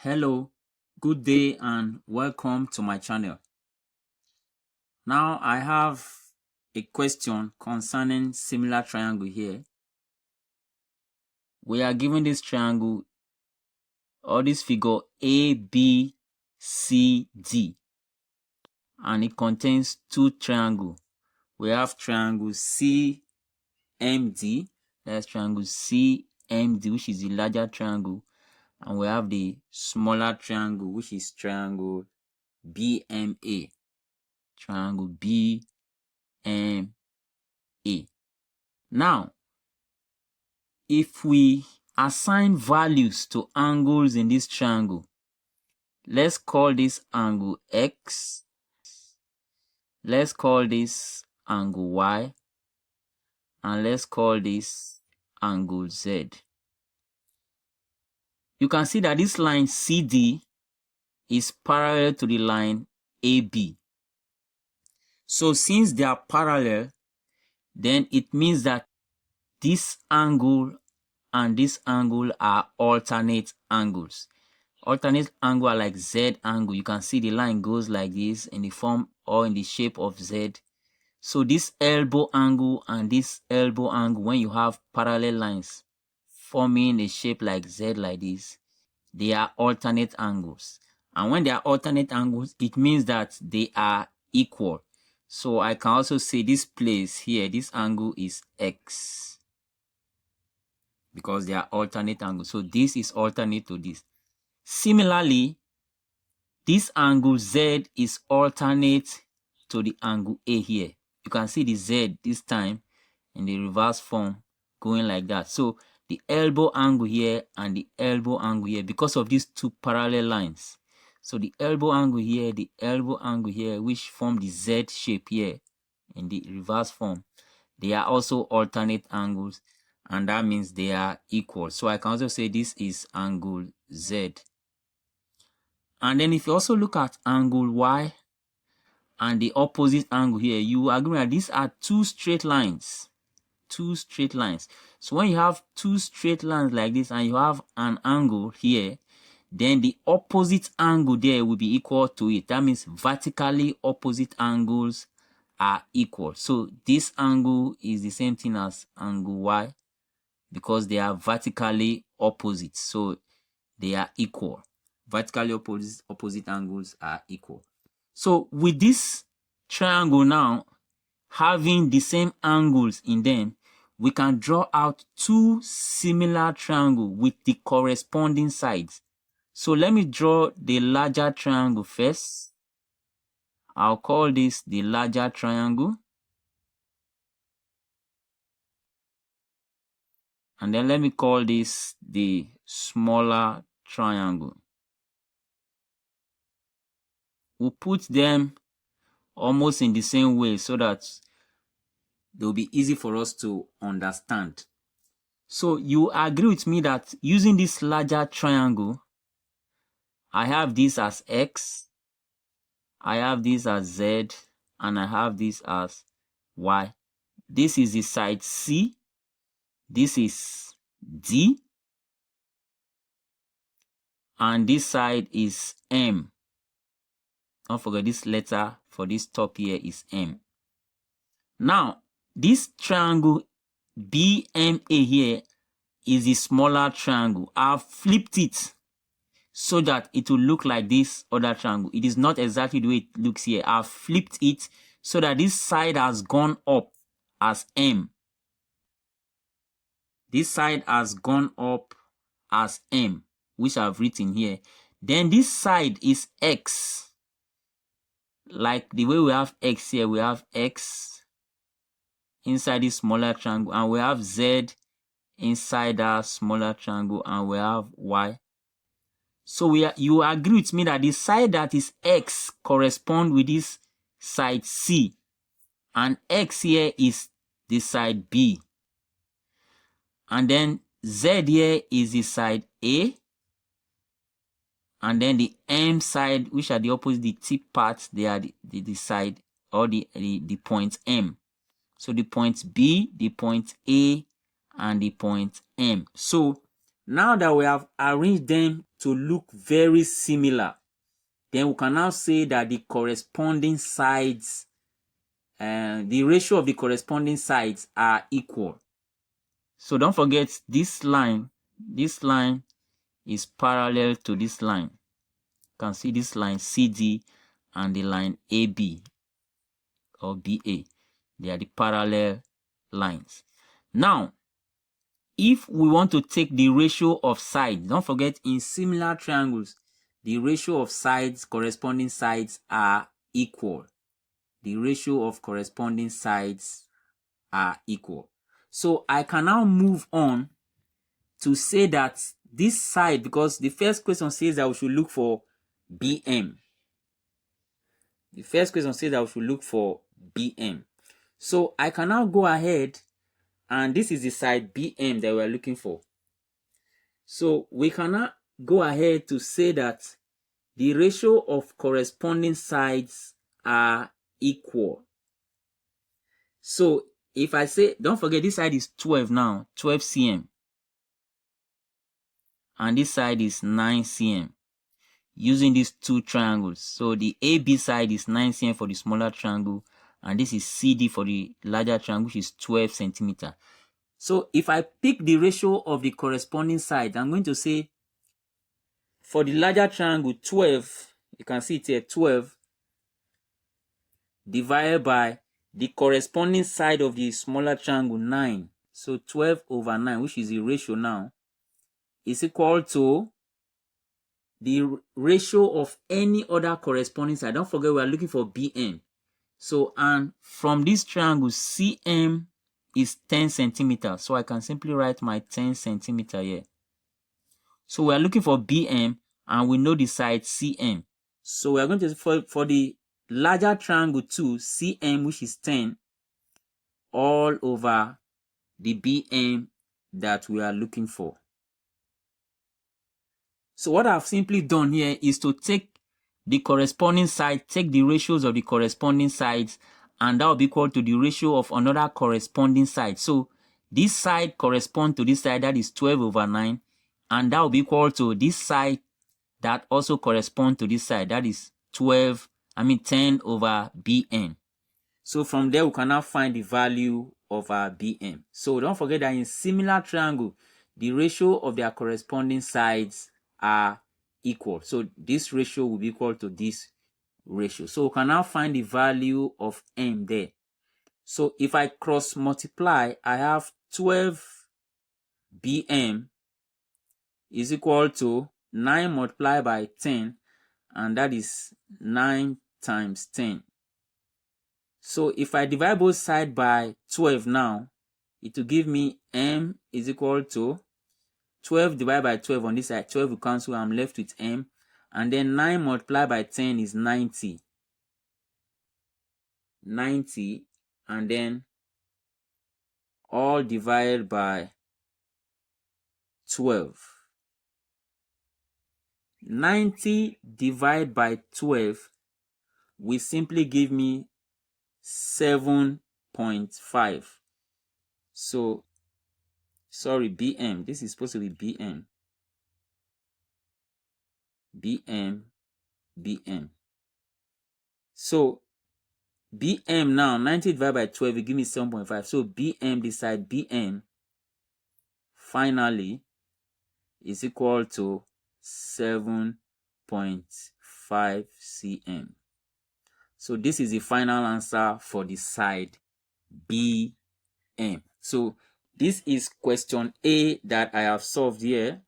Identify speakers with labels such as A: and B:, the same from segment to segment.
A: Hello, good day and welcome to my channel. Now I have a question concerning similar triangle here. We are given this triangle or this figure ABCD and it contains two triangles. We have triangle CMD, that's triangle CMD, which is the larger triangle, and we have the smaller triangle, which is triangle BMA. Triangle BMA. Now, if we assign values to angles in this triangle, let's call this angle X, let's call this angle Y, and let's call this angle Z. You can see that this line CD is parallel to the line AB. So since they are parallel, then it means that this angle and this angle are alternate angles. Alternate angle are like Z angle. You can see the line goes like this in the form or in the shape of Z. So this elbow angle and this elbow angle, when you have parallel lines forming a shape like Z like this, they are alternate angles. And when they are alternate angles, it means that they are equal. So I can also say this place here, this angle is X, because they are alternate angles. So this is alternate to this. Similarly, this angle Z is alternate to the angle A here. You can see the Z this time in the reverse form going like that. So the elbow angle here and the elbow angle here, because of these two parallel lines. So the elbow angle here, the elbow angle here, which form the Z shape here in the reverse form, they are also alternate angles, and that means they are equal. So I can also say this is angle Z. And then if you also look at angle Y and the opposite angle here, you agree that these are two straight lines. Two straight lines. So when you have two straight lines like this and you have an angle here, then the opposite angle there will be equal to it. That means vertically opposite angles are equal. So this angle is the same thing as angle Y because they are vertically opposite. So they are equal. Vertically opposite angles are equal. So with this triangle now having the same angles in them, we can draw out two similar triangles with the corresponding sides. So let me draw the larger triangle first. I'll call this the larger triangle. And then let me call this the smaller triangle. We'll put them almost in the same way so that they'll be easy for us to understand. So you agree with me that using this larger triangle, I have this as X, I have this as Z, and I have this as Y. This is the side C, this is D, and this side is M. Don't forget this letter for this top here is M. Now, this triangle BMA here is the smaller triangle. I've flipped it so that it will look like this other triangle. It is not exactly the way it looks here. I've flipped it so that this side has gone up as M. This side has gone up as M, which I've written here. Then this side is X. Like the way we have X here, we have X inside this smaller triangle, and we have Z inside that smaller triangle, and we have Y. So you agree with me that the side that is X correspond with this side C, and X here is the side B, and then Z here is the side A, and then the M side, which are the opposite, the tip parts, they are the side or the point M. So the point B, the point A, and the point M. So Now that we have arranged them to look very similar, then we can now say that the corresponding sides, the ratio of the corresponding sides are equal. So don't forget this line is parallel to this line. You can see this line CD and the line AB or BA. They are the parallel lines. Now, if we want to take the ratio of sides, don't forget in similar triangles, the ratio of sides, corresponding sides are equal. The ratio of corresponding sides are equal. So I can now move on to say that this side, because the first question says that we should look for BM. The first question says that we should look for BM. So I can now go ahead, and this is the side BM that we're looking for. So we can now go ahead to say that the ratio of corresponding sides are equal. So if I say, don't forget this side is 12 now, 12 cm. And this side is 9 cm. Using these two triangles. So the AB side is 9 cm for the smaller triangle, and this is CD for the larger triangle, which is 12 centimeter. So if I pick the ratio of the corresponding side, I'm going to say for the larger triangle 12, you can see it here, 12 divided by the corresponding side of the smaller triangle 9. So 12 over 9, which is the ratio now, is equal to the ratio of any other corresponding side. Don't forget we are looking for BM. So, and from this triangle, CM is 10 centimeters. So I can simply write my 10 centimeter here. So we are looking for BM, and we know the side CM. So we are going to, for the larger triangle 2, CM, which is 10, all over the BM that we are looking for. So what I've simply done here is to take the corresponding side, take the ratios of the corresponding sides, and that will be equal to the ratio of another corresponding side. So this side corresponds to this side, that is 12 over 9, and that will be equal to this side that also corresponds to this side, that is 10 over BM. So from there we can now find the value of our BM. So don't forget that in similar triangle, the ratio of their corresponding sides are equal. So this ratio will be equal to this ratio. So we can now find the value of M there. So if I cross multiply, I have 12 BM is equal to 9 multiplied by 10, and that is 9 times 10. So if I divide both sides by 12 now, it will give me M is equal to 12 divided by 12 on this side. 12 will cancel, I'm left with M. And then 9 multiplied by 10 is 90. 90, and then all divided by 12. 90 divided by 12 will simply give me 7.5. So, sorry, BM. This is supposed to be BM. BM. So, BM now, 90 divided by 12 will give me 7.5. So, BM, this side BM, finally, is equal to 7.5 cm. So, this is the final answer for the side BM. So, this is question A that I have solved here.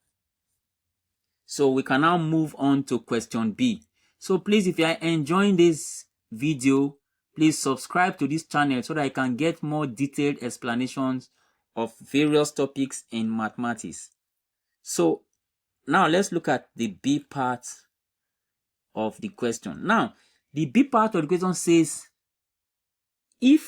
A: So we can now move on to question B. So please, if you are enjoying this video, please subscribe to this channel so that I can get more detailed explanations of various topics in mathematics. So now let's look at the B part of the question. Now, the B part of the question says, it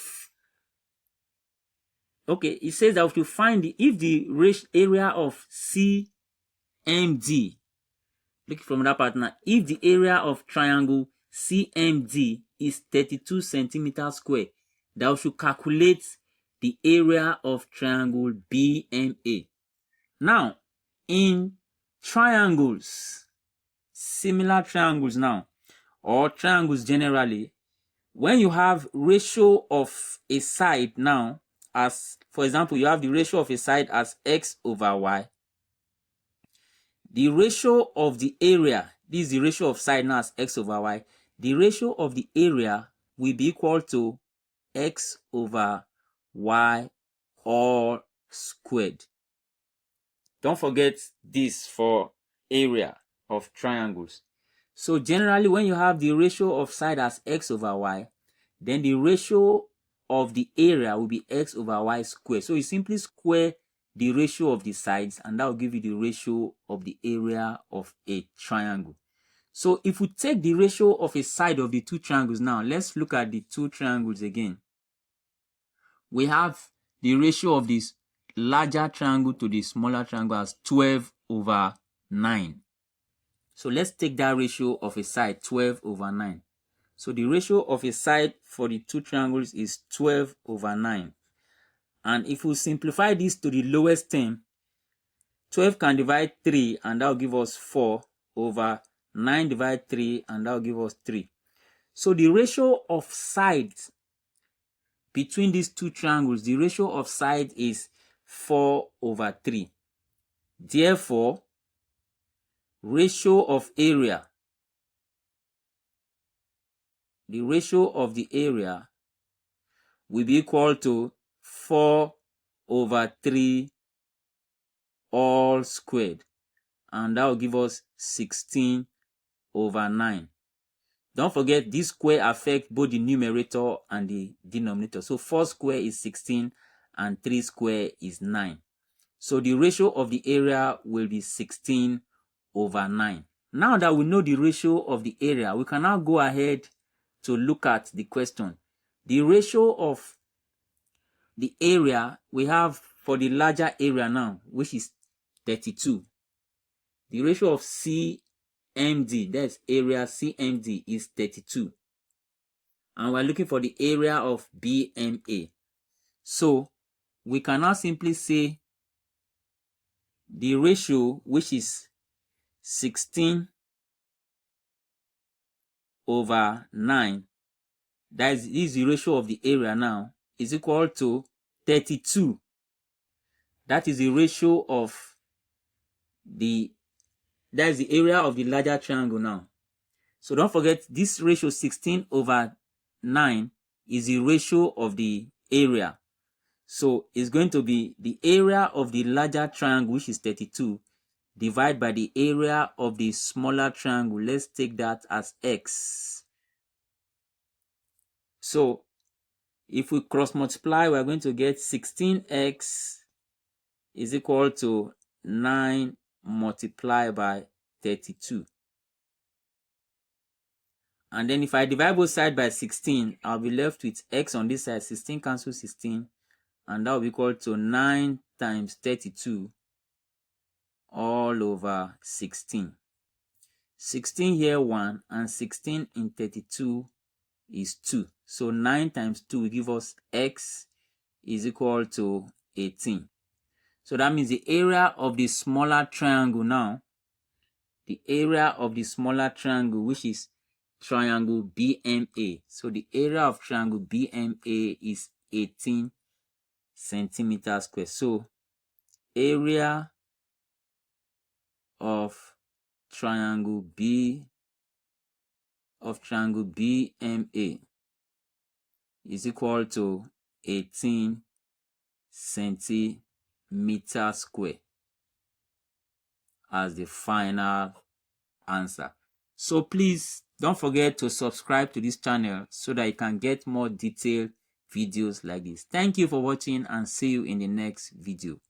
A: says that to find if the area of CMD, look from that part now, if the area of triangle CMD is 32 centimeters square, that we should calculate the area of triangle BMA. Now, in triangles, similar triangles now, or triangles generally, when you have ratio of a side now, as for example, you have the ratio of a side as x over y, the ratio of the area, this is the ratio of side now as x over y, the ratio of the area will be equal to x over y all squared. Don't forget this for area of triangles. So generally, when you have the ratio of side as x over y, then the ratio of the area will be x over y squared. So you simply square the ratio of the sides, and that will give you the ratio of the area of a triangle. So if we take the ratio of a side of the two triangles now, let's look at the two triangles again. We have the ratio of this larger triangle to the smaller triangle as 12 over 9. So let's take that ratio of a side, 12 over 9. So the ratio of a side for the two triangles is 12 over 9. And if we simplify this to the lowest term, 12 can divide 3, and that will give us 4 over 9 divide 3, and that will give us 3. So the ratio of sides between these two triangles, the ratio of sides is 4 over 3. Therefore, ratio of area, the ratio of the area will be equal to 4 over 3 all squared, and that will give us 16 over 9. Don't forget, this square affects both the numerator and the denominator. So 4 square is 16 and 3 square is 9. So the ratio of the area will be 16 over 9. Now that we know the ratio of the area, we can now go ahead to look at the question. The ratio of the area we have for the larger area now, which is 32. The ratio of CMD, that's area CMD, is 32. And we're looking for the area of BMA. So we can now simply say the ratio, which is 16 over 9, that is the ratio of the area now, is equal to 32. That is the ratio of that is the area of the larger triangle now. So don't forget, this ratio 16 over 9 is the ratio of the area. So it's going to be the area of the larger triangle, which is 32, divided by the area of the smaller triangle. Let's take that as x. So if we cross multiply, we're going to get 16x is equal to 9 multiplied by 32. And then if I divide both sides by 16, I'll be left with x on this side. 16 cancels 16, and that will be equal to 9 times 32 all over 16. 16 here 1, and 16 in 32 is 2. So 9 times 2 will give us x is equal to 18. So that means the area of the smaller triangle now, the area of the smaller triangle, which is triangle BMA. So the area of triangle BMA is 18 centimeters square. So area of triangle BMA is equal to 18 centimeters square as the final answer. So please don't forget to subscribe to this channel so that you can get more detailed videos like this. Thank you for watching, and see you in the next video.